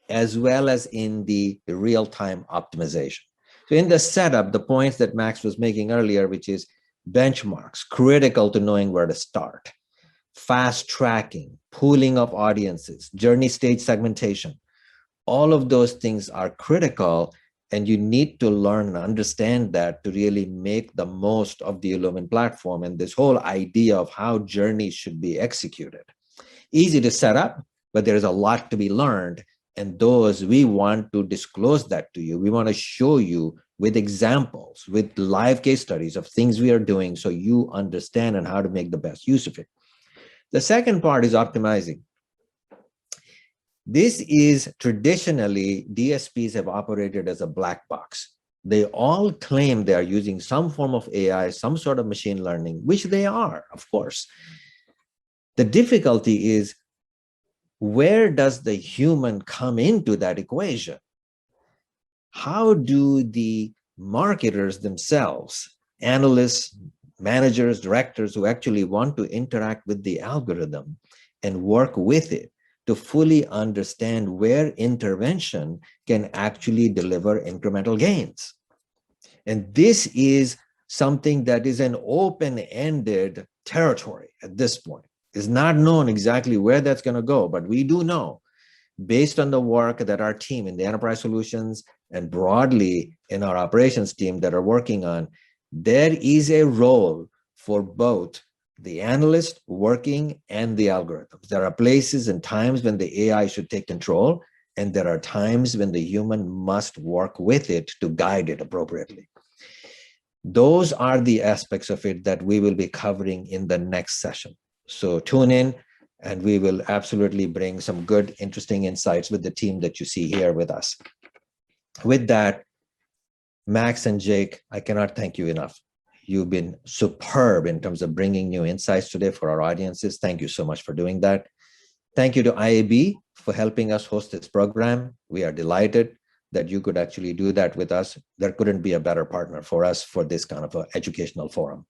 as well as in the real-time optimization. So in the setup, the points that Max was making earlier, which is benchmarks, critical to knowing where to start, fast tracking, pooling of audiences, journey stage segmentation, all of those things are critical, and you need to learn and understand that to really make the most of the Illumin platform and this whole idea of how journeys should be executed. Easy to set up, but there's a lot to be learned. And those, we want to disclose that to you. We want to show you with examples, with live case studies of things we are doing so you understand and how to make the best use of it. The second part is optimizing. This is traditionally, DSPs have operated as a black box. They all claim they are using some form of AI, some sort of machine learning, which they are, of course. The difficulty is, where does the human come into that equation? How do the marketers themselves, analysts, managers, directors who actually want to interact with the algorithm and work with it to fully understand where intervention can actually deliver incremental gains? And this is something that is an open-ended territory at this point. It's not known exactly where that's going to go, but we do know, based on the work that our team in the enterprise solutions and broadly in our operations team that are working on, there is a role for both the analyst working and the algorithms. There are places and times when the AI should take control, and there are times when the human must work with it to guide it appropriately. Those are the aspects of it that we will be covering in the next session. So tune in, and we will absolutely bring some good, interesting insights with the team that you see here with us. With that, Max and Jake, I cannot thank you enough. You've been superb in terms of bringing new insights today for our audiences. Thank you so much for doing that. Thank you to IAB for helping us host this program. We are delighted that you could actually do that with us. There couldn't be a better partner for us for this kind of an educational forum.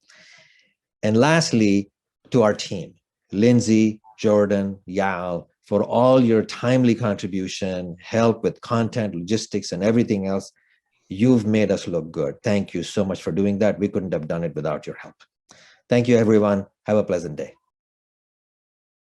And lastly, to our team, Lindsay, Jordan, Yal, for all your timely contribution, help with content, logistics, and everything else. You've made us look good. Thank you so much for doing that. We couldn't have done it without your help. Thank you, everyone. Have a pleasant day.